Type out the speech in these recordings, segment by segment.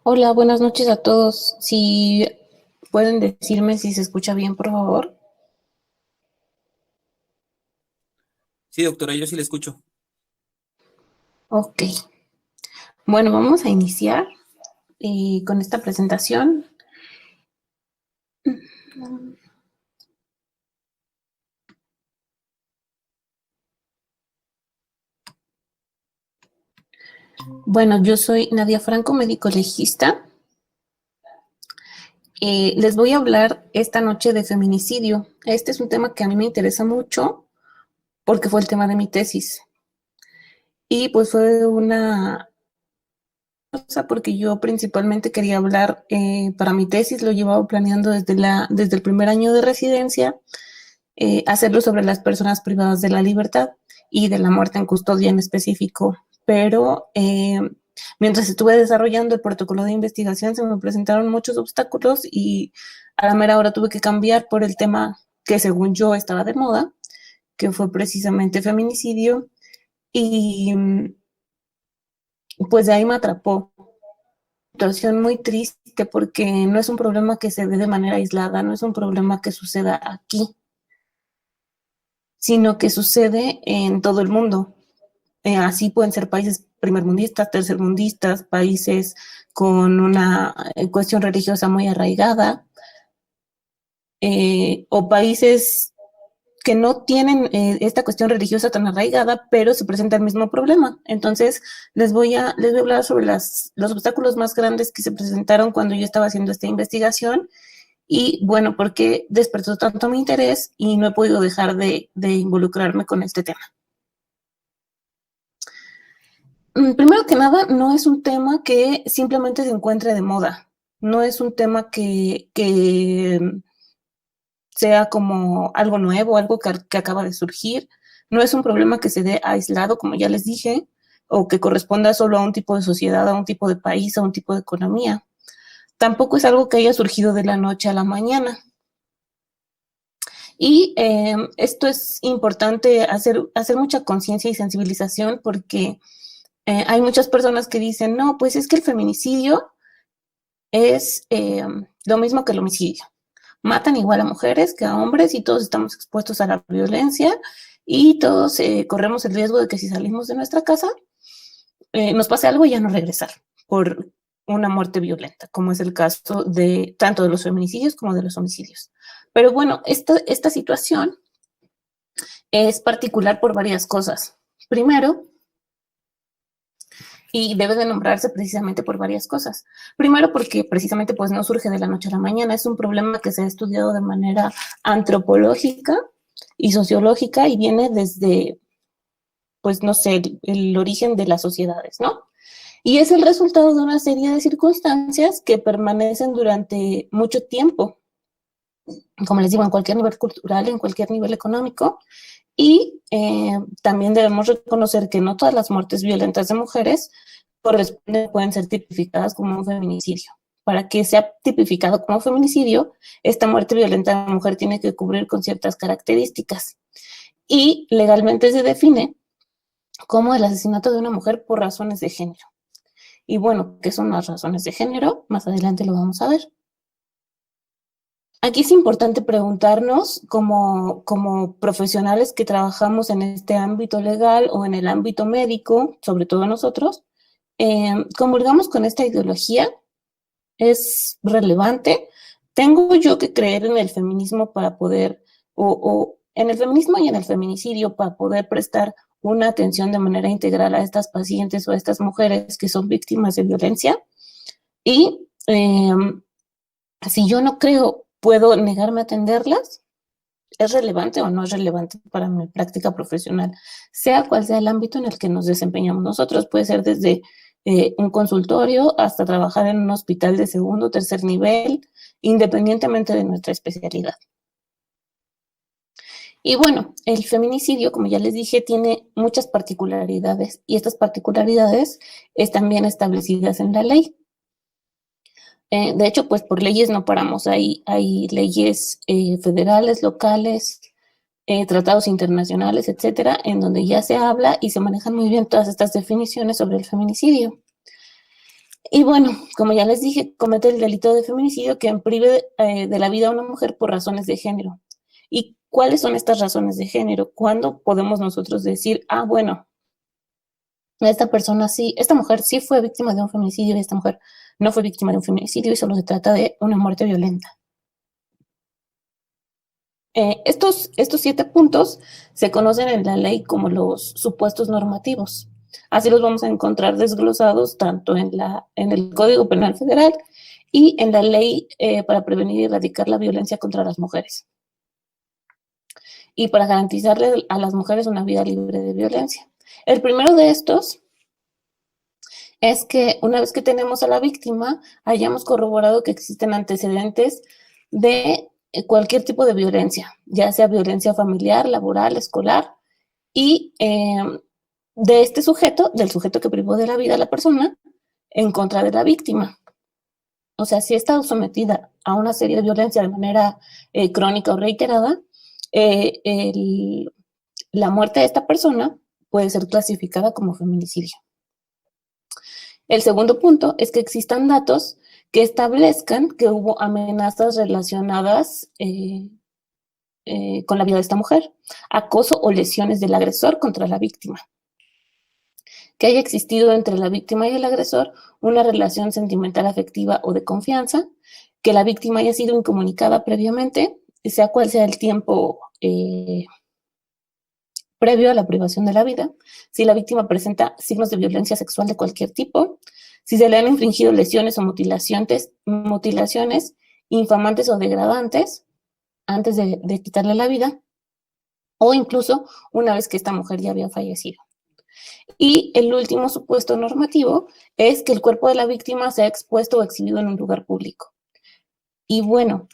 Hola, buenas noches a todos. Si pueden decirme si se escucha bien, por favor. Sí, doctora, yo sí le escucho. Ok. Bueno, vamos a iniciar con esta presentación. Bueno, yo soy Nadia Franco, médico legista. Les voy a hablar esta noche de feminicidio. Este es un tema que a mí me interesa mucho porque fue el tema de mi tesis. Y pues fue una cosa porque yo principalmente quería hablar para mi tesis, lo llevaba planeando desde el primer año de residencia, hacerlo sobre las personas privadas de la libertad y de la muerte en custodia en específico. Pero mientras estuve desarrollando el protocolo de investigación se me presentaron muchos obstáculos y a la mera hora tuve que cambiar por el tema que según yo estaba de moda, que fue precisamente feminicidio. Y pues de ahí me atrapó. Situación muy triste porque no es un problema que se ve de manera aislada, no es un problema que suceda aquí, sino que sucede en todo el mundo. Así pueden ser países primermundistas, tercermundistas, países con una cuestión religiosa muy arraigada, o países que no tienen esta cuestión religiosa tan arraigada, pero se presenta el mismo problema. Entonces, les voy a hablar sobre los obstáculos más grandes que se presentaron cuando yo estaba haciendo esta investigación y, bueno, por qué despertó tanto mi interés y no he podido dejar de involucrarme con este tema. Primero que nada, no es un tema que simplemente se encuentre de moda. No es un tema que sea como algo nuevo, algo que acaba de surgir. No es un problema que se dé aislado, como ya les dije, o que corresponda solo a un tipo de sociedad, a un tipo de país, a un tipo de economía. Tampoco es algo que haya surgido de la noche a la mañana. Y esto es importante hacer mucha conciencia y sensibilización porque hay muchas personas que dicen, no, pues es que el feminicidio es lo mismo que el homicidio. Matan igual a mujeres que a hombres y todos estamos expuestos a la violencia y todos corremos el riesgo de que si salimos de nuestra casa nos pase algo y ya no regresar por una muerte violenta, como es el caso de tanto de los feminicidios como de los homicidios. Pero bueno, esta situación es particular por varias cosas. Primero, y debe de nombrarse precisamente por varias cosas. Primero, porque precisamente pues no surge de la noche a la mañana, es un problema que se ha estudiado de manera antropológica y sociológica y viene desde, pues no sé, el origen de las sociedades, ¿no? Y es el resultado de una serie de circunstancias que permanecen durante mucho tiempo, como les digo, en cualquier nivel cultural, en cualquier nivel económico, y también debemos reconocer que no todas las muertes violentas de mujeres pueden ser tipificadas como un feminicidio. Para que sea tipificado como feminicidio, esta muerte violenta de mujer tiene que cubrir con ciertas características. Y legalmente se define como el asesinato de una mujer por razones de género. Y bueno, ¿qué son las razones de género? Más adelante lo vamos a ver. Aquí es importante preguntarnos como profesionales que trabajamos en este ámbito legal o en el ámbito médico, sobre todo nosotros, ¿comulgamos con esta ideología? ¿Es relevante? ¿Tengo yo que creer en el feminismo para poder, o en el feminismo y en el feminicidio para poder prestar una atención de manera integral a estas pacientes o a estas mujeres que son víctimas de violencia? Y si yo no creo, ¿puedo negarme a atenderlas? ¿Es relevante o no es relevante para mi práctica profesional? Sea cual sea el ámbito en el que nos desempeñamos nosotros, puede ser desde un consultorio hasta trabajar en un hospital de segundo o tercer nivel, independientemente de nuestra especialidad. Y bueno, el feminicidio, como ya les dije, tiene muchas particularidades y estas particularidades están bien establecidas en la ley. De hecho, pues por leyes no paramos. Hay leyes federales, locales, tratados internacionales, etcétera, en donde ya se habla y se manejan muy bien todas estas definiciones sobre el feminicidio. Y bueno, como ya les dije, comete el delito de feminicidio que prive de la vida a una mujer por razones de género. ¿Y cuáles son estas razones de género? ¿Cuándo podemos nosotros decir, ah, bueno, esta persona sí, esta mujer sí fue víctima de un feminicidio y esta mujer no fue víctima de un feminicidio y solo se trata de una muerte violenta? Estos 7 puntos se conocen en la ley como los supuestos normativos. Así los vamos a encontrar desglosados tanto en el Código Penal Federal y en la ley para prevenir y erradicar la violencia contra las mujeres. Y para garantizarle a las mujeres una vida libre de violencia. El primero de estos es que una vez que tenemos a la víctima, hayamos corroborado que existen antecedentes de cualquier tipo de violencia, ya sea violencia familiar, laboral, escolar, y de este sujeto, del sujeto que privó de la vida a la persona, en contra de la víctima. O sea, si ha estado sometida a una serie de violencia de manera crónica o reiterada, la muerte de esta persona puede ser clasificada como feminicidio. El segundo punto es que existan datos que establezcan que hubo amenazas relacionadas con la vida de esta mujer, acoso o lesiones del agresor contra la víctima, que haya existido entre la víctima y el agresor una relación sentimental, afectiva o de confianza, que la víctima haya sido incomunicada previamente, sea cual sea el tiempo previo a la privación de la vida, si la víctima presenta signos de violencia sexual de cualquier tipo, si se le han infringido lesiones o mutilaciones infamantes o degradantes antes de quitarle la vida, o incluso una vez que esta mujer ya había fallecido. Y el último supuesto normativo es que el cuerpo de la víctima sea expuesto o exhibido en un lugar público. Y bueno,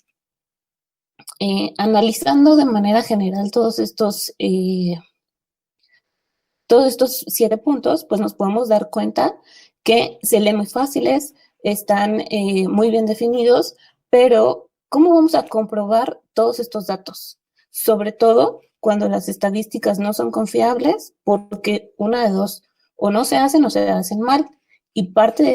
analizando de manera general todos estos 7 puntos, pues nos podemos dar cuenta que se leen muy fáciles, están muy bien definidos, pero ¿cómo vamos a comprobar todos estos datos? Sobre todo cuando las estadísticas no son confiables, porque una de dos, o no se hacen mal, y parte de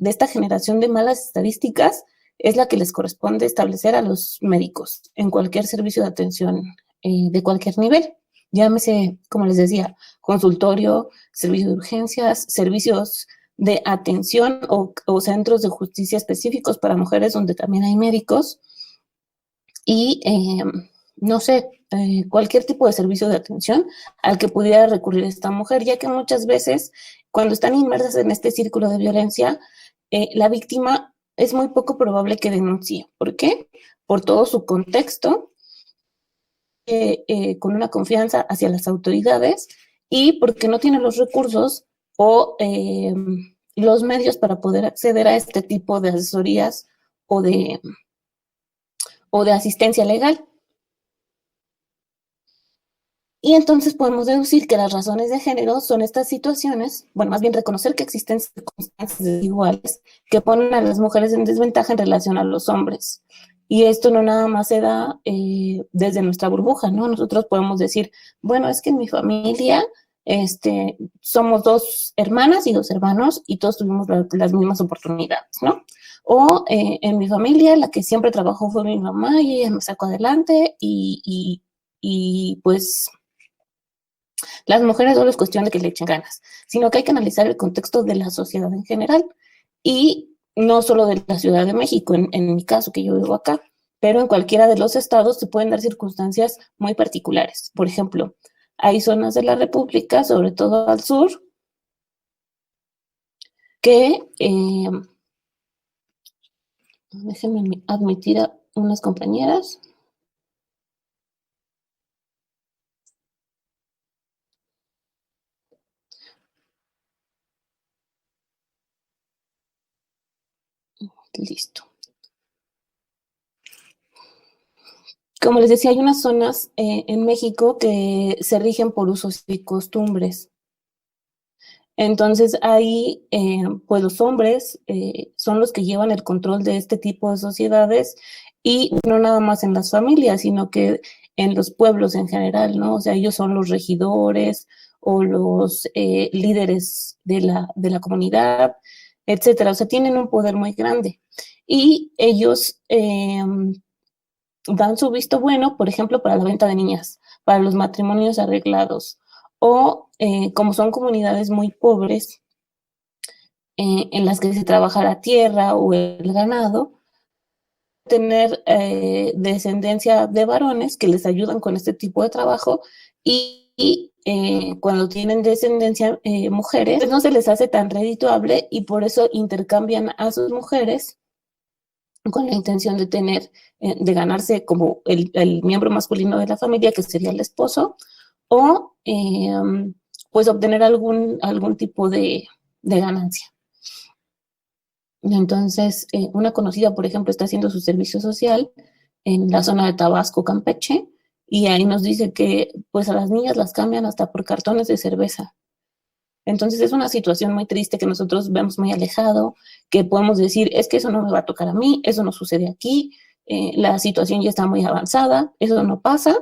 esta generación de malas estadísticas es la que les corresponde establecer a los médicos en cualquier servicio de atención de cualquier nivel. Llámese, como les decía, consultorio, servicio de urgencias, servicios de atención o centros de justicia específicos para mujeres donde también hay médicos y, no sé, cualquier tipo de servicio de atención al que pudiera recurrir esta mujer, ya que muchas veces cuando están inmersas en este círculo de violencia, la víctima es muy poco probable que denuncie. ¿Por qué? Por todo su contexto, con una confianza hacia las autoridades y porque no tiene los recursos o los medios para poder acceder a este tipo de asesorías o de asistencia legal. Y entonces podemos deducir que las razones de género son estas situaciones, bueno, más bien reconocer que existen circunstancias desiguales que ponen a las mujeres en desventaja en relación a los hombres. Y esto no nada más se da desde nuestra burbuja, ¿no? Nosotros podemos decir, bueno, es que en mi familia somos 2 hermanas y 2 hermanos y todos tuvimos las mismas oportunidades, ¿no? O en mi familia la que siempre trabajó fue mi mamá y ella me sacó adelante y pues las mujeres solo es cuestión de que le echen ganas, sino que hay que analizar el contexto de la sociedad en general y no solo de la Ciudad de México, en mi caso que yo vivo acá, pero en cualquiera de los estados se pueden dar circunstancias muy particulares. Por ejemplo, hay zonas de la República, sobre todo al sur, que, déjenme admitir a unas compañeras. Listo. Como les decía, hay unas zonas en México que se rigen por usos y costumbres. Entonces ahí, pues los hombres son los que llevan el control de este tipo de sociedades y no nada más en las familias, sino que en los pueblos en general, ¿no? O sea, ellos son los regidores o los líderes de la comunidad etcétera. O sea, tienen un poder muy grande. Y ellos dan su visto bueno, por ejemplo, para la venta de niñas, para los matrimonios arreglados, o como son comunidades muy pobres, en las que se trabaja la tierra o el ganado, tener descendencia de varones que les ayudan con este tipo de trabajo y cuando tienen descendencia mujeres, pues no se les hace tan redituable y por eso intercambian a sus mujeres con la intención de tener, de ganarse como el miembro masculino de la familia, que sería el esposo, o pues obtener algún tipo de ganancia. Entonces, una conocida, por ejemplo, está haciendo su servicio social en la zona de Tabasco, Campeche, y ahí nos dice que pues a las niñas las cambian hasta por cartones de cerveza. Entonces es una situación muy triste que nosotros vemos muy alejado, que podemos decir, es que eso no me va a tocar a mí, eso no sucede aquí, la situación ya está muy avanzada, eso no pasa,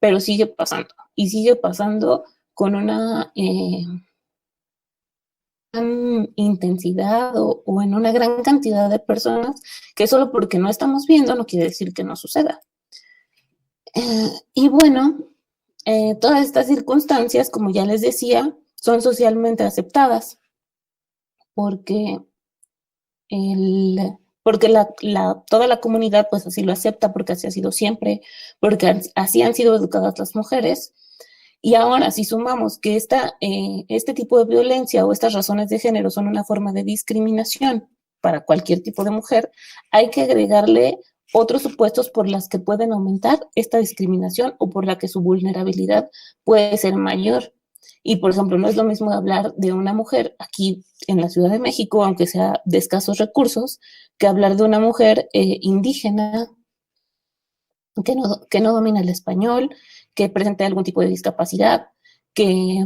pero sigue pasando. Y sigue pasando con una gran intensidad o en una gran cantidad de personas que solo porque no estamos viendo no quiere decir que no suceda. Y bueno, todas estas circunstancias, como ya les decía, son socialmente aceptadas porque, toda la comunidad pues así lo acepta, porque así ha sido siempre, porque así han sido educadas las mujeres. Y ahora, si sumamos que este tipo de violencia o estas razones de género son una forma de discriminación para cualquier tipo de mujer, hay que agregarle otros supuestos por las que pueden aumentar esta discriminación o por la que su vulnerabilidad puede ser mayor. Y, por ejemplo, no es lo mismo hablar de una mujer aquí en la Ciudad de México, aunque sea de escasos recursos, que hablar de una mujer indígena que no domina el español, que presente algún tipo de discapacidad, que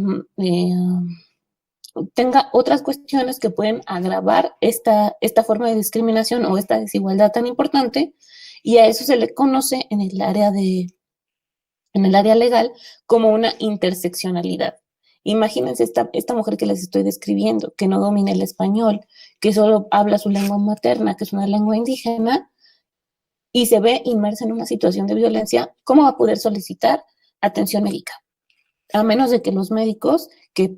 tenga otras cuestiones que pueden agravar esta forma de discriminación o esta desigualdad tan importante, y a eso se le conoce en el área legal como una interseccionalidad. Imagínense esta mujer que les estoy describiendo, que no domina el español, que solo habla su lengua materna, que es una lengua indígena, y se ve inmersa en una situación de violencia, ¿cómo va a poder solicitar atención médica? A menos de que los médicos, que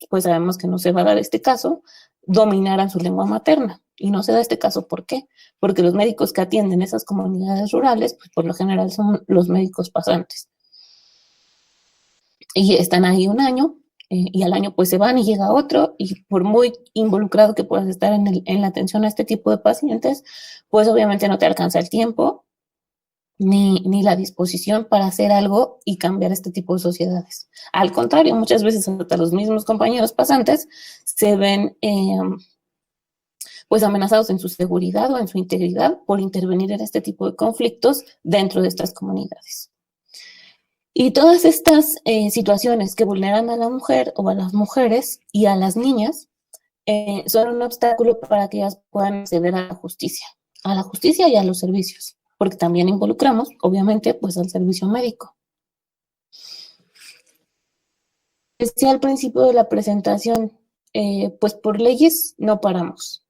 pues sabemos que no se va a dar este caso, dominaran su lengua materna. Y no se da este caso, ¿por qué? Porque los médicos que atienden esas comunidades rurales, pues por lo general son los médicos pasantes. Y están ahí un año, y al año pues se van y llega otro, y por muy involucrado que puedas estar en la atención a este tipo de pacientes, pues obviamente no te alcanza el tiempo ni la disposición para hacer algo y cambiar este tipo de sociedades. Al contrario, muchas veces hasta los mismos compañeros pasantes se ven pues amenazados en su seguridad o en su integridad por intervenir en este tipo de conflictos dentro de estas comunidades. Y todas estas situaciones que vulneran a la mujer o a las mujeres y a las niñas son un obstáculo para que ellas puedan acceder a la justicia y a los servicios, porque también involucramos, obviamente, pues al servicio médico. Decía al principio de la presentación, pues por leyes no paramos.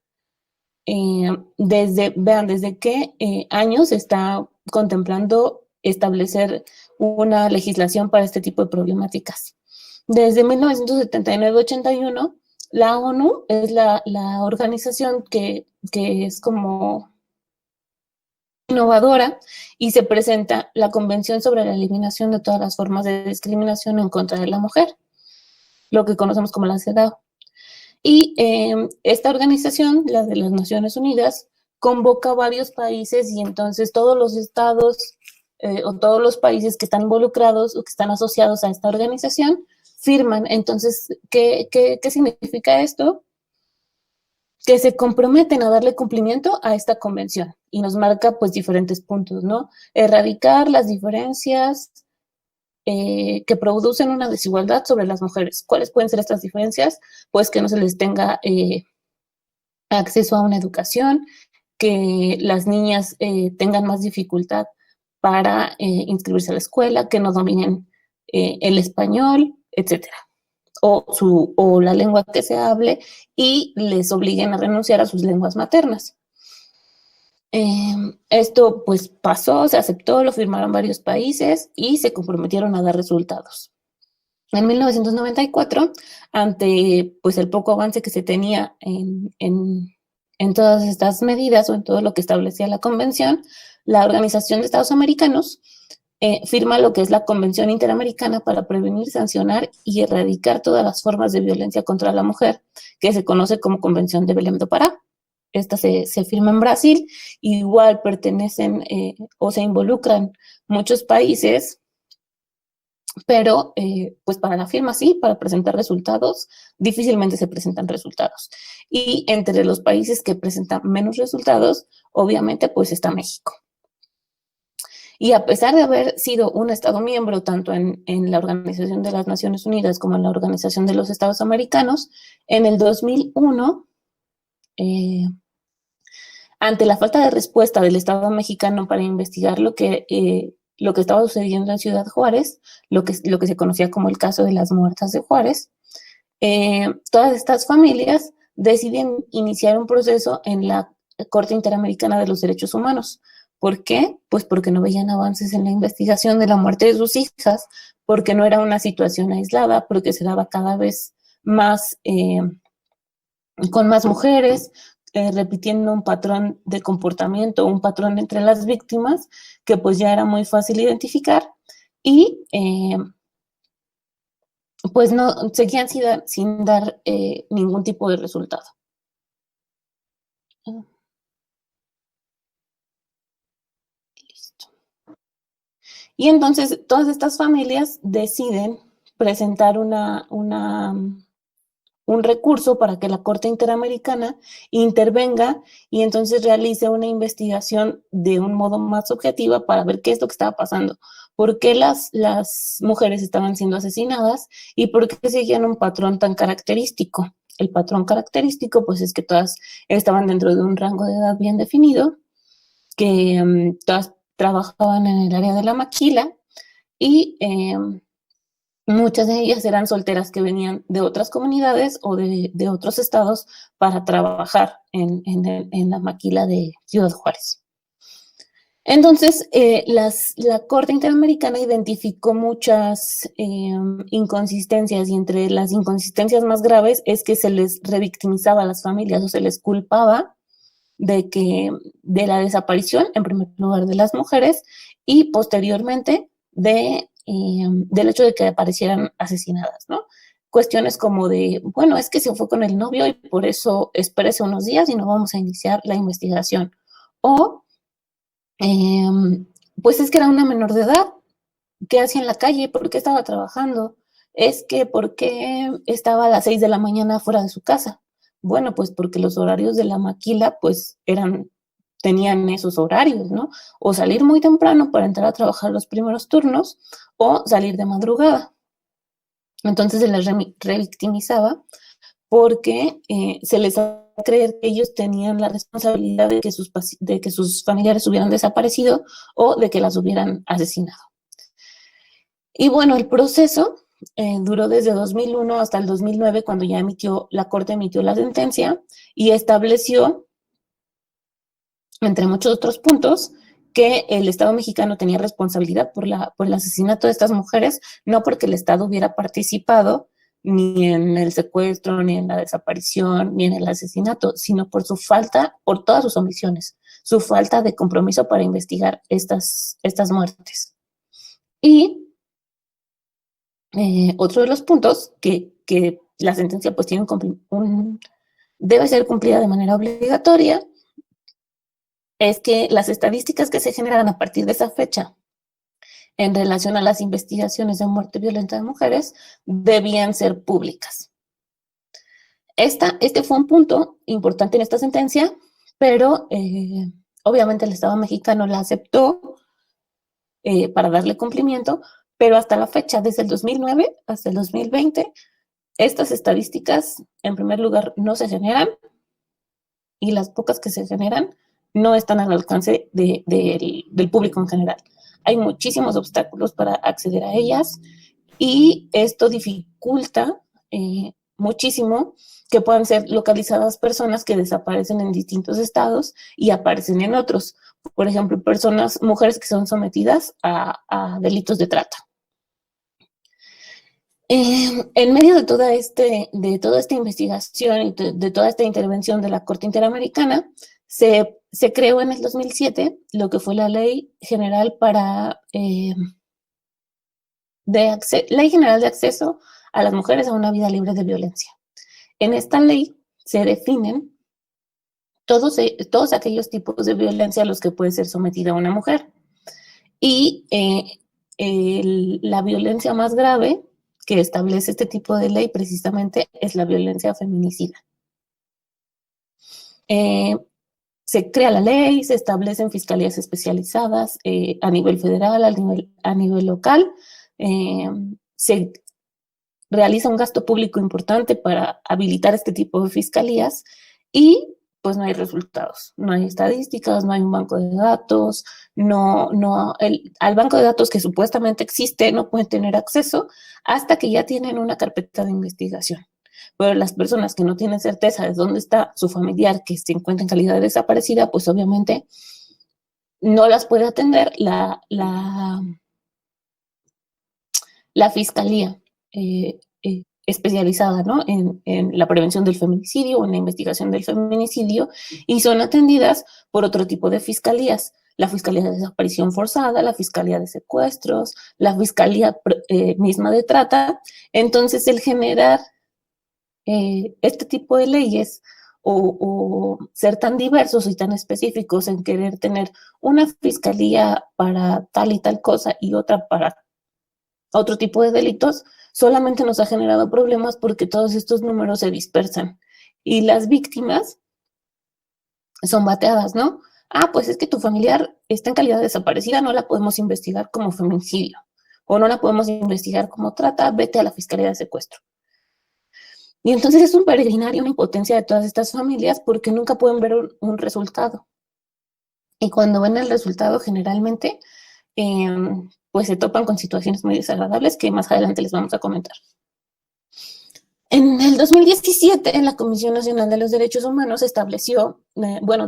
Desde qué años se está contemplando establecer una legislación para este tipo de problemáticas. Desde 1979-81, la ONU es la organización que es como innovadora y se presenta la Convención sobre la Eliminación de todas las formas de discriminación en contra de la mujer, lo que conocemos como la CEDAW. Y esta organización, la de las Naciones Unidas, convoca a varios países y entonces todos los estados o todos los países que están involucrados o que están asociados a esta organización firman. Entonces, ¿qué significa esto? Que se comprometen a darle cumplimiento a esta convención y nos marca pues diferentes puntos, ¿no? Erradicar las diferencias que producen una desigualdad sobre las mujeres. ¿Cuáles pueden ser estas diferencias? Pues que no se les tenga acceso a una educación, que las niñas tengan más dificultad para inscribirse a la escuela, que no dominen el español, etcétera. o la lengua que se hable y les obliguen a renunciar a sus lenguas maternas. Esto pues pasó, se aceptó, lo firmaron varios países y se comprometieron a dar resultados. En 1994, ante pues el poco avance que se tenía en todas estas medidas o en todo lo que establecía la convención, la Organización de Estados Americanos firma lo que es la Convención Interamericana para prevenir, sancionar y erradicar todas las formas de violencia contra la mujer, que se conoce como Convención de Belém do Pará. Esta se firma en Brasil, igual pertenecen o se involucran muchos países, pero pues para la firma sí, para presentar resultados, difícilmente se presentan resultados. Y entre los países que presentan menos resultados, obviamente pues está México. Y a pesar de haber sido un Estado miembro tanto en la Organización de las Naciones Unidas como en la Organización de los Estados Americanos, en el 2001, ante la falta de respuesta del Estado mexicano para investigar lo que estaba sucediendo en Ciudad Juárez, lo que se conocía como el caso de las muertas de Juárez, todas estas familias deciden iniciar un proceso en la Corte Interamericana de los Derechos Humanos. ¿Por qué? Pues porque no veían avances en la investigación de la muerte de sus hijas, porque no era una situación aislada, porque se daba cada vez más con más mujeres, repitiendo un patrón de comportamiento, un patrón entre las víctimas, que pues ya era muy fácil identificar, y pues no seguían sin dar ningún tipo de resultado. Listo. Y entonces todas estas familias deciden presentar un recurso para que la Corte Interamericana intervenga y entonces realice una investigación de un modo más objetiva para ver qué es lo que estaba pasando, por qué las mujeres estaban siendo asesinadas y por qué seguían un patrón tan característico. El patrón característico, pues, es que todas estaban dentro de un rango de edad bien definido, que todas trabajaban en el área de la maquila y muchas de ellas eran solteras que venían de otras comunidades o de otros estados para trabajar en la maquila de Ciudad Juárez. Entonces, la Corte Interamericana identificó muchas inconsistencias y entre las inconsistencias más graves es que se les revictimizaba a las familias o se les culpaba de la desaparición, en primer lugar, de las mujeres y posteriormente del hecho de que aparecieran asesinadas, ¿no? Cuestiones como de, bueno, es que se fue con el novio y por eso espérese unos días y no vamos a iniciar la investigación. O, pues es que era una menor de edad, ¿qué hacía en la calle? ¿Por qué estaba trabajando? Es que, ¿por qué estaba a las 6 de la mañana fuera de su casa? Bueno, pues porque los horarios de la maquila, pues tenían esos horarios, ¿no? O salir muy temprano para entrar a trabajar los primeros turnos o salir de madrugada. Entonces se les revictimizaba porque se les hacía creer que ellos tenían la responsabilidad de que sus familiares hubieran desaparecido o de que las hubieran asesinado. Y bueno, el proceso duró desde 2001 hasta el 2009, cuando ya la Corte emitió la sentencia y estableció, entre muchos otros puntos, que el Estado mexicano tenía responsabilidad por el asesinato de estas mujeres, no porque el Estado hubiera participado ni en el secuestro, ni en la desaparición, ni en el asesinato, sino por todas sus omisiones, su falta de compromiso para investigar estas muertes. Y otro de los puntos que la sentencia pues debe ser cumplida de manera obligatoria es que las estadísticas que se generan a partir de esa fecha en relación a las investigaciones de muerte violenta de mujeres debían ser públicas. Este fue un punto importante en esta sentencia, pero obviamente el Estado mexicano la aceptó para darle cumplimiento, pero hasta la fecha, desde el 2009 hasta el 2020, estas estadísticas, en primer lugar, no se generan y las pocas que se generan no están al alcance del público en general. Hay muchísimos obstáculos para acceder a ellas y esto dificulta muchísimo que puedan ser localizadas personas que desaparecen en distintos estados y aparecen en otros. Por ejemplo, mujeres que son sometidas a delitos de trata. En medio de toda esta investigación y de toda esta intervención de la Corte Interamericana, se creó en el 2007 lo que fue la Ley General Ley General de Acceso a las Mujeres a una Vida Libre de Violencia. En esta ley se definen todos aquellos tipos de violencia a los que puede ser sometida una mujer. Y la violencia más grave que establece este tipo de ley precisamente es la violencia feminicida. Se crea la ley, se establecen fiscalías especializadas a nivel federal, a nivel local, se realiza un gasto público importante para habilitar este tipo de fiscalías y pues no hay resultados, no hay estadísticas, no hay un banco de datos, al banco de datos que supuestamente existe no pueden tener acceso hasta que ya tienen una carpeta de investigación. Pero las personas que no tienen certeza de dónde está su familiar que se encuentra en calidad de desaparecida, pues obviamente no las puede atender la fiscalía especializada, ¿no? en la prevención del feminicidio o en la investigación del feminicidio, y son atendidas por otro tipo de fiscalías. La Fiscalía de Desaparición Forzada, la Fiscalía de Secuestros, la Fiscalía misma de Trata. Entonces, el generar este tipo de leyes o ser tan diversos y tan específicos en querer tener una fiscalía para tal y tal cosa y otra para otro tipo de delitos, solamente nos ha generado problemas porque todos estos números se dispersan y las víctimas son bateadas, ¿no? Pues es que tu familiar está en calidad de desaparecida, no la podemos investigar como feminicidio o no la podemos investigar como trata, vete a la Fiscalía de Secuestro. Y entonces es un peregrinar y una impotencia de todas estas familias porque nunca pueden ver un resultado. Y cuando ven el resultado, generalmente, pues se topan con situaciones muy desagradables que más adelante les vamos a comentar. En el 2017, la Comisión Nacional de los Derechos Humanos estableció,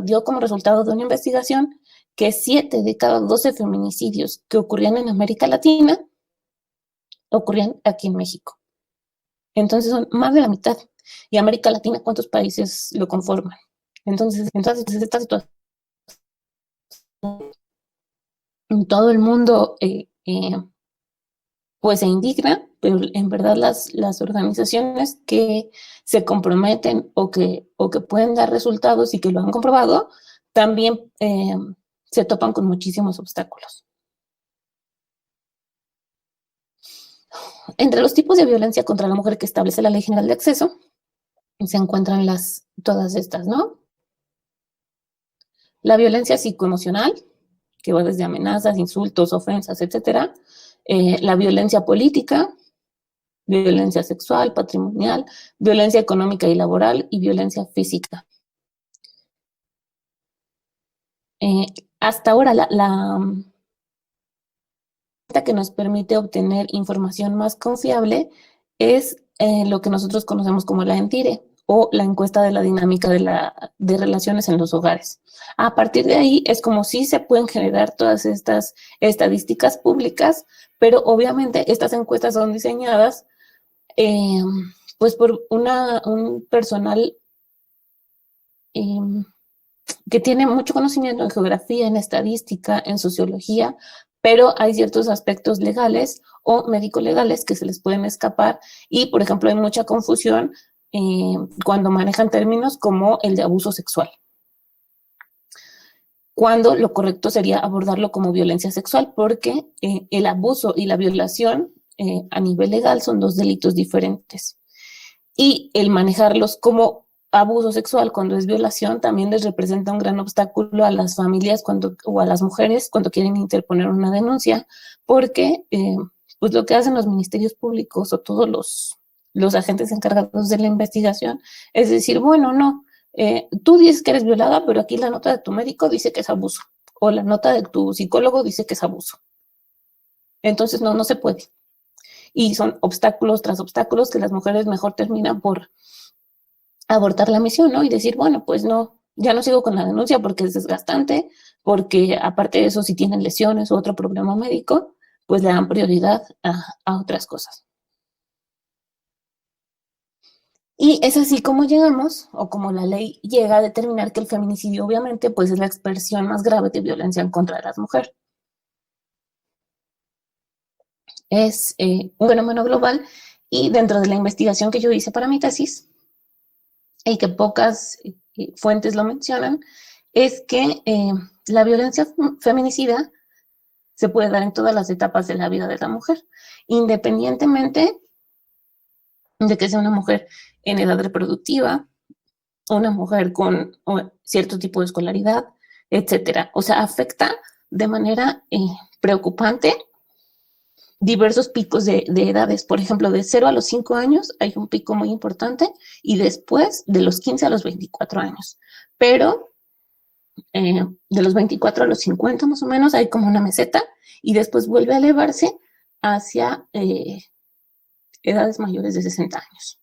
dio como resultado de una investigación que 7 de cada 12 feminicidios que ocurrían en América Latina ocurrían aquí en México. Entonces son más de la mitad. Y América Latina, ¿cuántos países lo conforman? Entonces esta situación en todo el mundo pues se indigna, pero en verdad las organizaciones que se comprometen o que pueden dar resultados y que lo han comprobado, también se topan con muchísimos obstáculos. Entre los tipos de violencia contra la mujer que establece la Ley General de Acceso, se encuentran todas estas, ¿no? La violencia psicoemocional, que va desde amenazas, insultos, ofensas, etcétera. La violencia política, violencia sexual, patrimonial, violencia económica y laboral y violencia física. Hasta ahora la que nos permite obtener información más confiable es lo que nosotros conocemos como la ENTIRE o la encuesta de la dinámica de relaciones en los hogares. A partir de ahí es como si se pueden generar todas estas estadísticas públicas, pero obviamente estas encuestas son diseñadas pues por un personal que tiene mucho conocimiento en geografía, en estadística, en sociología, pero hay ciertos aspectos legales o médico-legales que se les pueden escapar y, por ejemplo, hay mucha confusión cuando manejan términos como el de abuso sexual, cuando lo correcto sería abordarlo como violencia sexual, porque el abuso y la violación a nivel legal son 2 delitos diferentes. Y el manejarlos como abuso sexual cuando es violación también les representa un gran obstáculo a las familias o a las mujeres cuando quieren interponer una denuncia, porque pues lo que hacen los ministerios públicos o todos los agentes encargados de la investigación es decir, bueno, no, tú dices que eres violada, pero aquí la nota de tu médico dice que es abuso, o la nota de tu psicólogo dice que es abuso. Entonces no se puede. y son obstáculos tras obstáculos que las mujeres mejor terminan por abortar la misión, ¿no? Y decir, bueno, pues no, ya no sigo con la denuncia porque es desgastante, porque aparte de eso, si tienen lesiones u otro problema médico, pues le dan prioridad a otras cosas. Y es así como llegamos, o como la ley llega a determinar que el feminicidio, obviamente, pues es la expresión más grave de violencia en contra de las mujeres. Es un fenómeno global y dentro de la investigación que yo hice para mi tesis, y que pocas fuentes lo mencionan, es que la violencia feminicida se puede dar en todas las etapas de la vida de la mujer, independientemente de que sea una mujer en edad reproductiva, una mujer con cierto tipo de escolaridad, etcétera. O sea, afecta de manera preocupante diversos picos de edades. Por ejemplo, de 0 a los 5 años hay un pico muy importante y después de los 15 a los 24 años. Pero de los 24 a los 50 más o menos hay como una meseta y después vuelve a elevarse hacia edades mayores de 60 años.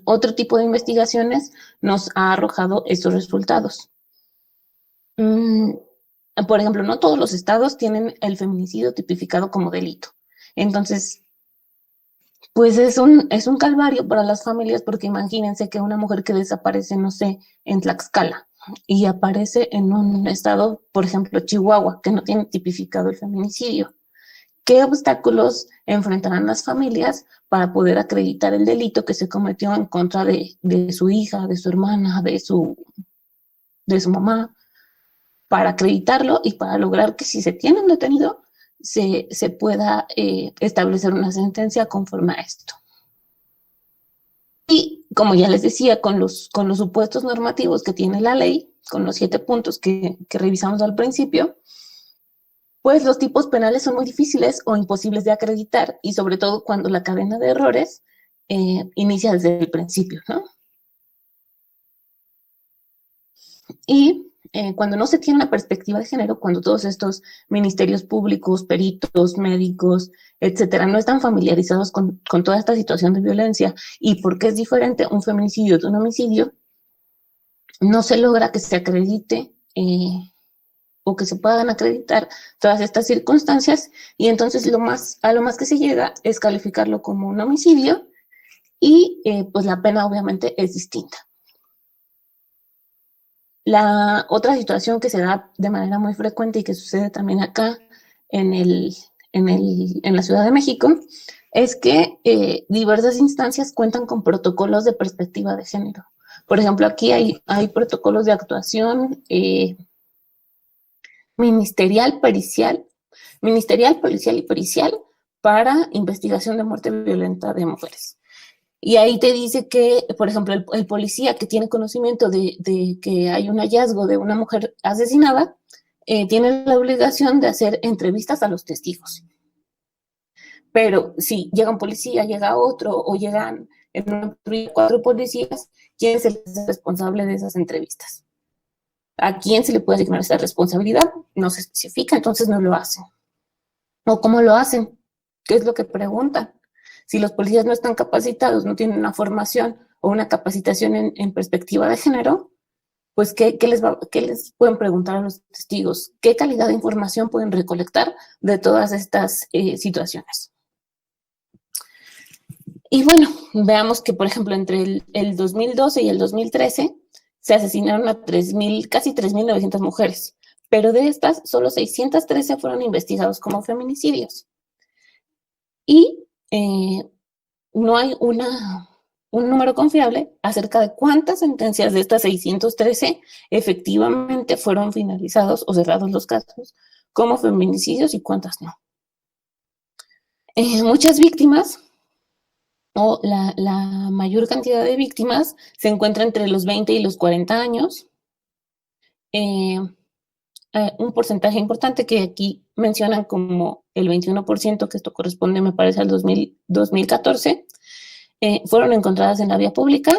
Otro tipo de investigaciones nos ha arrojado estos resultados. Por ejemplo, no todos los estados tienen el feminicidio tipificado como delito. Entonces, pues es un calvario para las familias porque imagínense que una mujer que desaparece, no sé, en Tlaxcala y aparece en un estado, por ejemplo, Chihuahua, que no tiene tipificado el feminicidio. ¿Qué obstáculos enfrentarán las familias para poder acreditar el delito que se cometió en contra de su hija, de su hermana, de su mamá, para acreditarlo y para lograr que si se tiene un detenido, se pueda establecer una sentencia conforme a esto? Y como ya les decía, con los supuestos normativos que tiene la ley, con los 7 puntos que revisamos al principio, pues los tipos penales son muy difíciles o imposibles de acreditar, y sobre todo cuando la cadena de errores inicia desde el principio, ¿no? Y cuando no se tiene una perspectiva de género, cuando todos estos ministerios públicos, peritos, médicos, etcétera, no están familiarizados con toda esta situación de violencia y por qué es diferente un feminicidio de un homicidio, no se logra que se acredite o que se puedan acreditar todas estas circunstancias, y entonces a lo más que se llega es calificarlo como un homicidio y pues la pena obviamente es distinta. La otra situación que se da de manera muy frecuente y que sucede también acá en la Ciudad de México es que diversas instancias cuentan con protocolos de perspectiva de género. Por ejemplo, aquí hay protocolos de actuación ministerial, policial y pericial para investigación de muerte violenta de mujeres. Y ahí te dice que, por ejemplo, el policía que tiene conocimiento de que hay un hallazgo de una mujer asesinada, tiene la obligación de hacer entrevistas a los testigos. Pero si llega un policía, llega otro, o llegan en una patrulla 4 policías, ¿quién es el responsable de esas entrevistas? ¿A quién se le puede asignar esa responsabilidad? No se especifica, entonces no lo hacen. ¿O cómo lo hacen? ¿Qué es lo que preguntan? Si los policías no están capacitados, no tienen una formación o una capacitación en perspectiva de género, pues ¿qué les pueden preguntar a los testigos? ¿Qué calidad de información pueden recolectar de todas estas situaciones? Y bueno, veamos que, por ejemplo, entre el 2012 y el 2013 se asesinaron a casi 3.900 mujeres, pero de estas, solo 613 fueron investigados como feminicidios. Y no hay un número confiable acerca de cuántas sentencias de estas 613 efectivamente fueron finalizados o cerrados los casos como feminicidios y cuántas no. Muchas víctimas, o la mayor cantidad de víctimas, se encuentra entre los 20 y los 40 años. Un porcentaje importante que aquí mencionan como el 21%, que esto corresponde, me parece, al 2014, fueron encontradas en la vía pública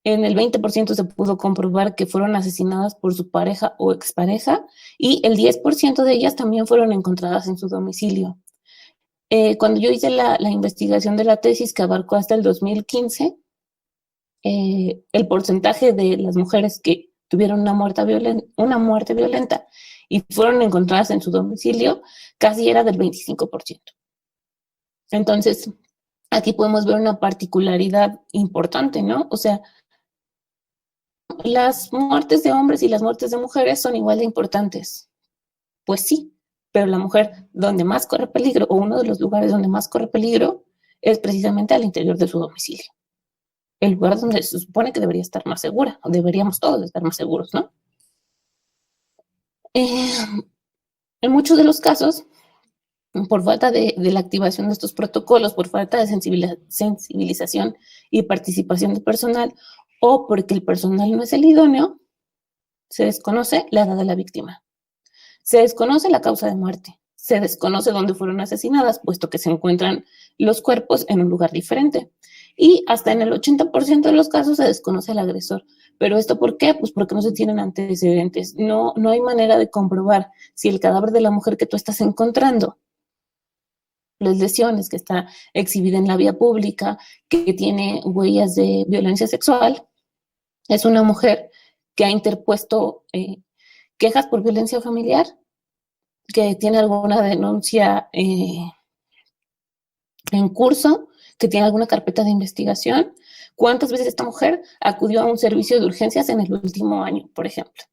En el 20% se pudo comprobar que fueron asesinadas por su pareja o expareja y el 10% de ellas también fueron encontradas en su domicilio. Cuando yo hice la investigación de la tesis que abarcó hasta el 2015, el porcentaje de las mujeres que tuvieron una muerte violenta y fueron encontradas en su domicilio casi era del 25%. Entonces, aquí podemos ver una particularidad importante, ¿no? O sea, las muertes de hombres y las muertes de mujeres son igual de importantes. Pues sí, pero la mujer donde más corre peligro, o uno de los lugares donde más corre peligro, es precisamente al interior de su domicilio. El lugar donde se supone que debería estar más segura, o deberíamos todos estar más seguros, ¿no? En muchos de los casos, por falta de la activación de estos protocolos, por falta de sensibilización y participación de personal, o porque el personal no es el idóneo, se desconoce la edad de la víctima. Se desconoce la causa de muerte. Se desconoce dónde fueron asesinadas, puesto que se encuentran los cuerpos en un lugar diferente. Y hasta en el 80% de los casos se desconoce al agresor. ¿Pero esto por qué? Pues porque no se tienen antecedentes. No hay manera de comprobar si el cadáver de la mujer que tú estás encontrando, las lesiones, que está exhibida en la vía pública, que tiene huellas de violencia sexual, es una mujer que ha interpuesto quejas por violencia familiar, que tiene alguna denuncia en curso, que tiene alguna carpeta de investigación. ¿Cuántas veces esta mujer acudió a un servicio de urgencias en el último año, por ejemplo?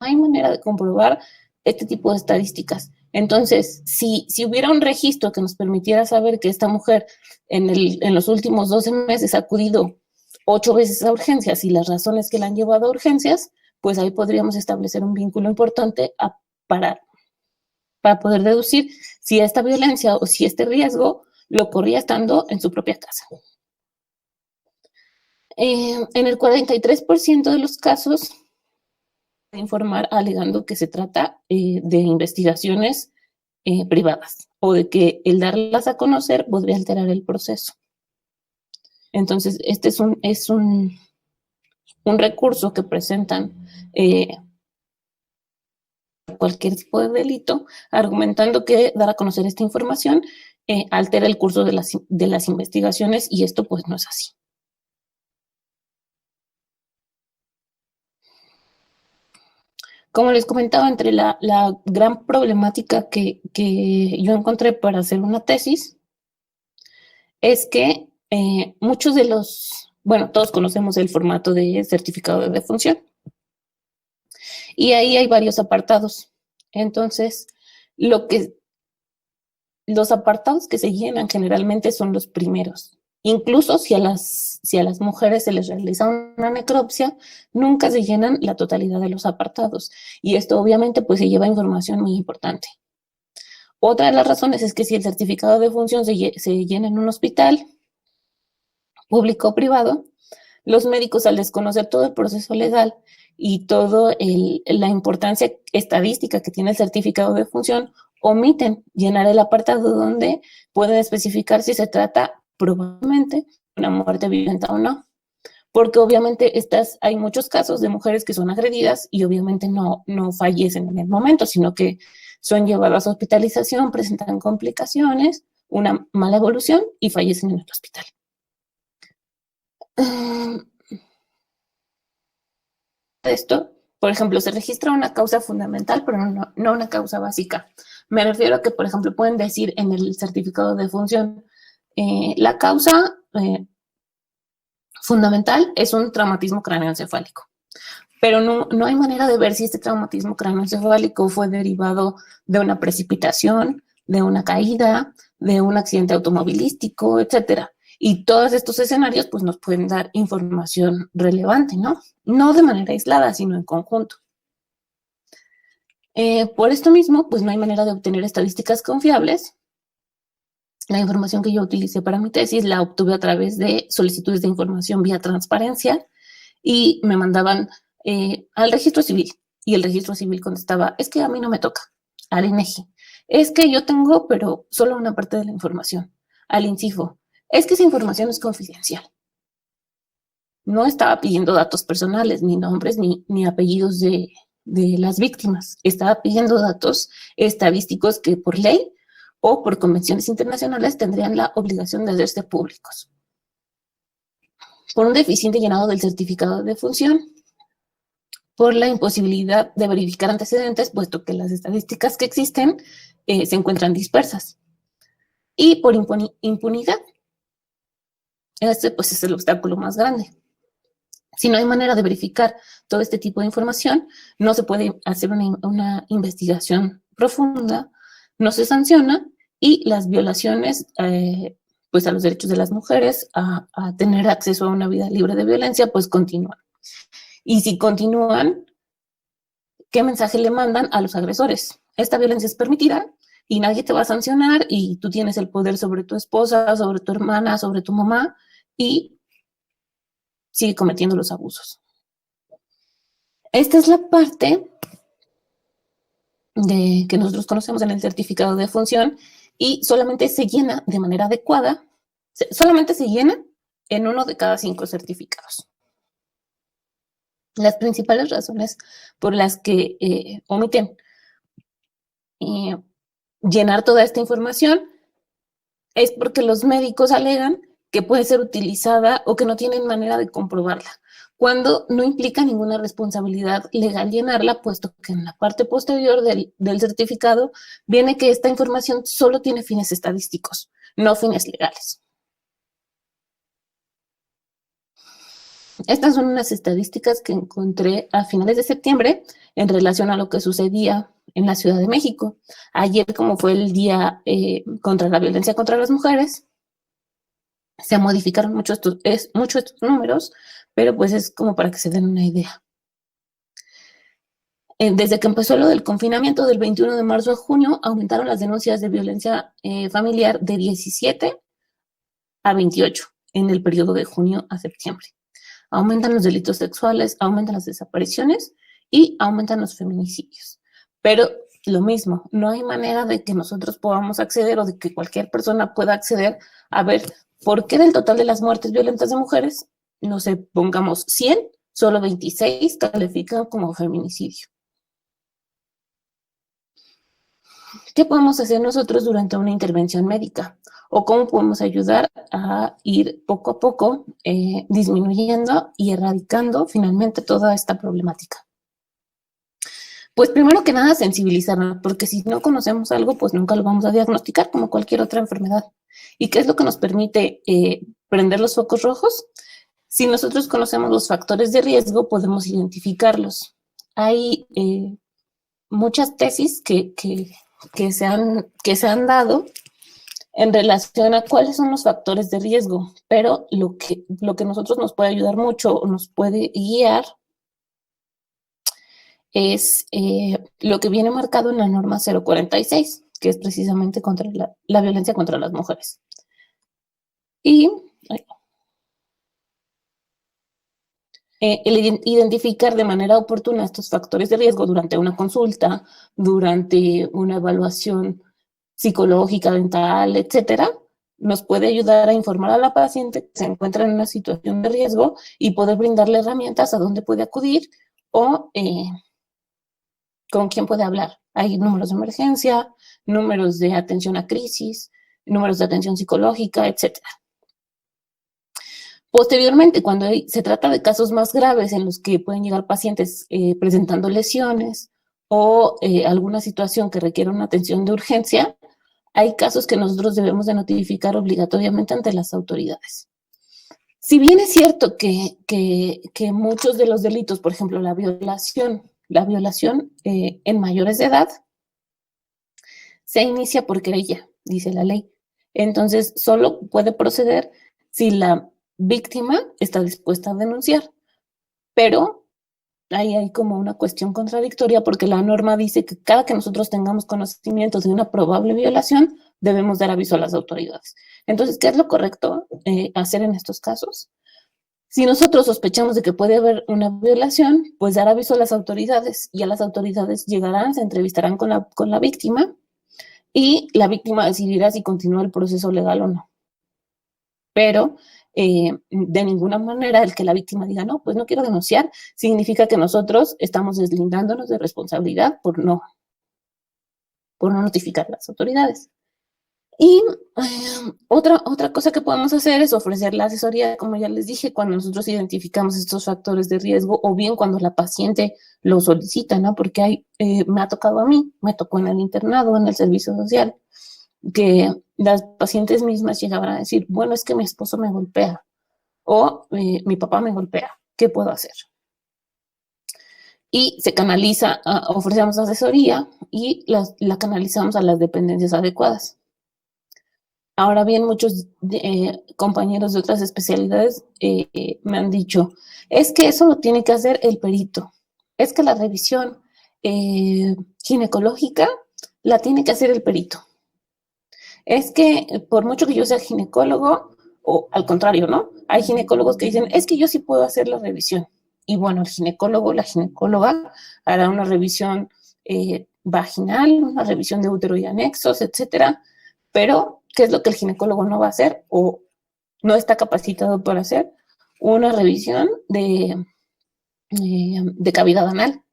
No hay manera de comprobar este tipo de estadísticas. Entonces, si hubiera un registro que nos permitiera saber que esta mujer en los últimos 12 meses ha acudido 8 veces a urgencias y las razones que la han llevado a urgencias, pues ahí podríamos establecer un vínculo importante para poder deducir si esta violencia o si este riesgo lo corría estando en su propia casa. En el 43% de los casos, informar alegando que se trata de investigaciones privadas o de que el darlas a conocer podría alterar el proceso. Entonces, este es un recurso que presentan cualquier tipo de delito, argumentando que dar a conocer esta información altera el curso de las investigaciones, y esto pues no es así. Como les comentaba, entre la gran problemática que yo encontré para hacer una tesis es que muchos de todos conocemos el formato de certificado de defunción, y ahí hay varios apartados. Entonces, los apartados que se llenan generalmente son los primeros. Incluso si a las mujeres se les realiza una necropsia, nunca se llenan la totalidad de los apartados. Y esto obviamente pues se lleva información muy importante. Otra de las razones es que si el certificado de defunción se llena en un hospital público o privado, los médicos, al desconocer todo el proceso legal y toda la importancia estadística que tiene el certificado de defunción, omiten llenar el apartado donde pueden especificar si se trata probablemente de una muerte violenta o no. Porque obviamente hay muchos casos de mujeres que son agredidas y obviamente no fallecen en el momento, sino que son llevadas a hospitalización, presentan complicaciones, una mala evolución y fallecen en el hospital. Esto, por ejemplo, se registra una causa fundamental, pero no una causa básica. Me refiero a que, por ejemplo, pueden decir en el certificado de defunción, la causa fundamental es un traumatismo craneoencefálico, pero no hay manera de ver si este traumatismo craneoencefálico fue derivado de una precipitación, de una caída, de un accidente automovilístico, etcétera. Y todos estos escenarios pues nos pueden dar información relevante, ¿no? No de manera aislada, sino en conjunto. Por esto mismo, pues no hay manera de obtener estadísticas confiables. La información que yo utilicé para mi tesis la obtuve a través de solicitudes de información vía transparencia, y me mandaban al registro civil, y el registro civil contestaba, es que a mí no me toca. Al INEGI, es que yo tengo, pero solo una parte de la información. Al INCIFO, es que esa información es confidencial. no estaba pidiendo datos personales, ni nombres, ni apellidos de las víctimas. Estaba pidiendo datos estadísticos que por ley o por convenciones internacionales tendrían la obligación de hacerse públicos. Por un deficiente llenado del certificado de defunción, por la imposibilidad de verificar antecedentes, puesto que las estadísticas que existen se encuentran dispersas, y por impunidad. Este pues es el obstáculo más grande. Si no hay manera de verificar todo este tipo de información, no se puede hacer una investigación profunda, no se sanciona, y las violaciones pues a los derechos de las mujeres a tener acceso a una vida libre de violencia pues continúan. Y si continúan, ¿qué mensaje le mandan a los agresores? Esta violencia es permitida y nadie te va a sancionar y tú tienes el poder sobre tu esposa, sobre tu hermana, sobre tu mamá, y sigue cometiendo los abusos. Esta es la parte que nosotros conocemos en el certificado de defunción, y solamente se llena de manera adecuada, solamente se llena en 1 de cada 5 certificados. Las principales razones por las que omiten llenar toda esta información es porque los médicos alegan que puede ser utilizada o que no tienen manera de comprobarla, cuando no implica ninguna responsabilidad legal llenarla, puesto que en la parte posterior del certificado viene que esta información solo tiene fines estadísticos, no fines legales. Estas son unas estadísticas que encontré a finales de septiembre en relación a lo que sucedía en la Ciudad de México. Ayer, como fue el día contra la violencia contra las mujeres, se modificaron mucho estos números, pero pues es como para que se den una idea. Desde que empezó lo del confinamiento del 21 de marzo a junio, aumentaron las denuncias de violencia familiar de 17 a 28 en el periodo de junio a septiembre. Aumentan los delitos sexuales, aumentan las desapariciones y aumentan los feminicidios. Pero lo mismo, no hay manera de que nosotros podamos acceder o de que cualquier persona pueda acceder a ver por qué del total de las muertes violentas de mujeres, no sé, pongamos 100, solo 26 califican como feminicidio. ¿Qué podemos hacer nosotros durante una intervención médica? ¿O cómo podemos ayudar a ir poco a poco disminuyendo y erradicando finalmente toda esta problemática? Pues primero que nada, sensibilizarnos, porque si no conocemos algo, pues nunca lo vamos a diagnosticar como cualquier otra enfermedad. ¿Y qué es lo que nos permite prender los focos rojos? Si nosotros conocemos los factores de riesgo, podemos identificarlos. Hay muchas tesis que se han dado en relación a cuáles son los factores de riesgo, pero lo que nosotros nos puede ayudar mucho o nos puede guiar es lo que viene marcado en la norma 046, que es precisamente contra la violencia contra las mujeres. Y el identificar de manera oportuna estos factores de riesgo durante una consulta, durante una evaluación psicológica, dental, etcétera, nos puede ayudar a informar a la paciente que se encuentra en una situación de riesgo y poder brindarle herramientas a dónde puede acudir o con quién puede hablar. Hay números de emergencia, números de atención a crisis, números de atención psicológica, etcétera. Posteriormente, cuando se trata de casos más graves en los que pueden llegar pacientes presentando lesiones o alguna situación que requiere una atención de urgencia, hay casos que nosotros debemos de notificar obligatoriamente ante las autoridades. Si bien es cierto que muchos de los delitos, por ejemplo, la violación en mayores de edad, se inicia por querella, dice la ley. Entonces, solo puede proceder si la víctima está dispuesta a denunciar. Pero ahí hay como una cuestión contradictoria porque la norma dice que cada que nosotros tengamos conocimiento de una probable violación, debemos dar aviso a las autoridades. Entonces, ¿qué es lo correcto hacer en estos casos? Si nosotros sospechamos de que puede haber una violación, pues dar aviso a las autoridades, y a las autoridades llegarán, se entrevistarán con la víctima y la víctima decidirá si continúa el proceso legal o no. Pero de ninguna manera el que la víctima diga, no, pues no quiero denunciar, significa que nosotros estamos deslindándonos de responsabilidad por no notificar a las autoridades. Y otra cosa que podemos hacer es ofrecer la asesoría, como ya les dije, cuando nosotros identificamos estos factores de riesgo o bien cuando la paciente lo solicita, ¿no? Porque me ha tocado a mí, me tocó en el internado, en el servicio social, que las pacientes mismas llegaban a decir, bueno, es que mi esposo me golpea o mi papá me golpea, ¿qué puedo hacer? Y se canaliza, ofrecemos asesoría y la canalizamos a las dependencias adecuadas. Ahora bien, muchos compañeros de otras especialidades me han dicho, es que eso lo tiene que hacer el perito, es que la revisión ginecológica la tiene que hacer el perito. Es que por mucho que yo sea ginecólogo, o al contrario, ¿no? Hay ginecólogos que dicen, es que yo sí puedo hacer la revisión. Y bueno, el ginecólogo, la ginecóloga hará una revisión vaginal, una revisión de útero y anexos, etcétera. Pero, ¿qué es lo que el ginecólogo no va a hacer o no está capacitado para hacer? Una revisión de cavidad anal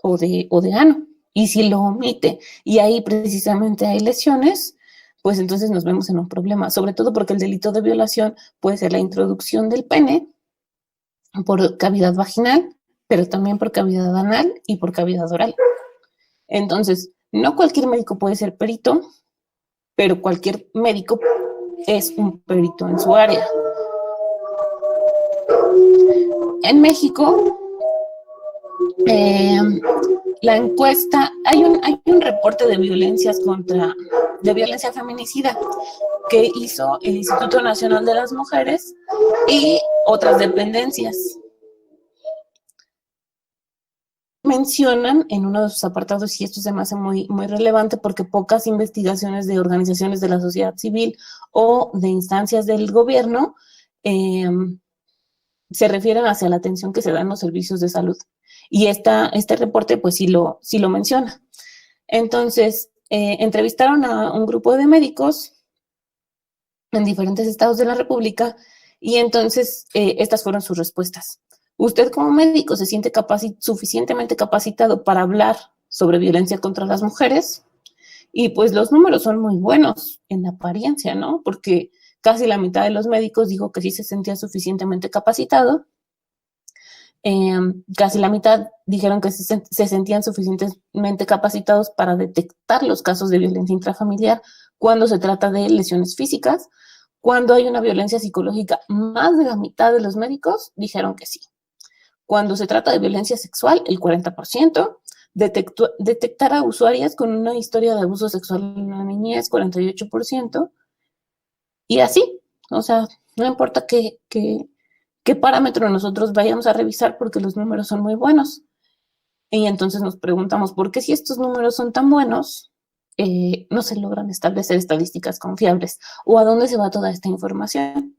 o de ano. Y si lo omite y ahí precisamente hay lesiones, pues entonces nos vemos en un problema, sobre todo porque el delito de violación puede ser la introducción del pene por cavidad vaginal, pero también por cavidad anal y por cavidad oral. Entonces, no cualquier médico puede ser perito, pero cualquier médico es un perito en su área. En México, la encuesta, hay un reporte de violencia feminicida que hizo el Instituto Nacional de las Mujeres y otras dependencias. Mencionan en uno de sus apartados, y esto se me hace muy, muy relevante porque pocas investigaciones de organizaciones de la sociedad civil o de instancias del gobierno se refieren hacia la atención que se da en los servicios de salud. Y este reporte pues sí lo menciona. Entonces, entrevistaron a un grupo de médicos en diferentes estados de la República y entonces estas fueron sus respuestas. ¿Usted como médico se siente suficientemente capacitado para hablar sobre violencia contra las mujeres? Y pues los números son muy buenos en apariencia, ¿no? Porque casi la mitad de los médicos dijo que sí se sentía suficientemente capacitado. Casi la mitad dijeron que se sentían suficientemente capacitados para detectar los casos de violencia intrafamiliar cuando se trata de lesiones físicas. Cuando hay una violencia psicológica, más de la mitad de los médicos dijeron que sí. Cuando se trata de violencia sexual, el 40%. Detectar a usuarias con una historia de abuso sexual en la niñez, 48%. Y así, o sea, no importa qué parámetro nosotros vayamos a revisar porque los números son muy buenos. Y entonces nos preguntamos, ¿por qué si estos números son tan buenos, no se logran establecer estadísticas confiables? ¿O a dónde se va toda esta información?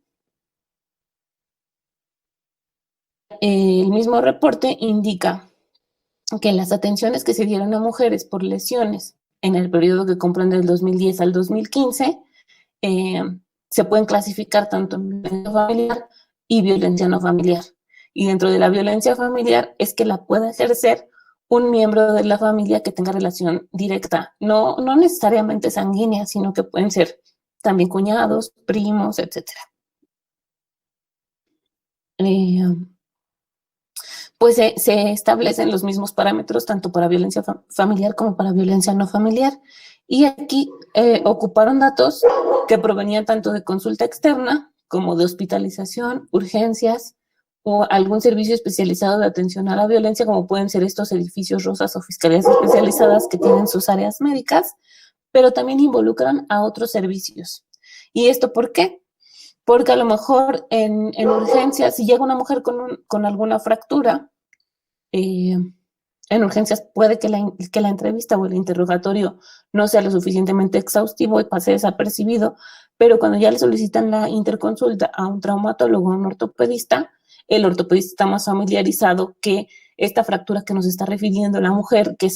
El mismo reporte indica que las atenciones que se dieron a mujeres por lesiones en el periodo que comprende del 2010 al 2015 se pueden clasificar tanto en violencia familiar y violencia no familiar. Y dentro de la violencia familiar es que la puede ejercer un miembro de la familia que tenga relación directa, no necesariamente sanguínea, sino que pueden ser también cuñados, primos, etc. Pues se establecen los mismos parámetros tanto para violencia familiar como para violencia no familiar. Y aquí ocuparon datos que provenían tanto de consulta externa como de hospitalización, urgencias o algún servicio especializado de atención a la violencia, como pueden ser estos edificios rosas o fiscalías especializadas que tienen sus áreas médicas, pero también involucran a otros servicios. ¿Y esto por qué? Porque a lo mejor en urgencias, si llega una mujer con alguna fractura, en urgencias puede que la entrevista o el interrogatorio no sea lo suficientemente exhaustivo y pase desapercibido, pero cuando ya le solicitan la interconsulta a un traumatólogo o a un ortopedista, el ortopedista está más familiarizado que esta fractura que nos está refiriendo la mujer, que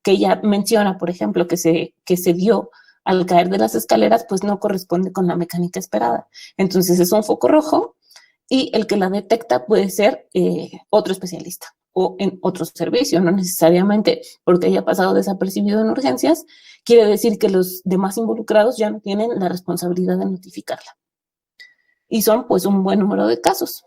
ella menciona, por ejemplo, que se dio al caer de las escaleras, pues no corresponde con la mecánica esperada. Entonces es un foco rojo y el que la detecta puede ser otro especialista o en otro servicio, no necesariamente porque haya pasado desapercibido en urgencias, quiere decir que los demás involucrados ya no tienen la responsabilidad de notificarla. Y son pues un buen número de casos.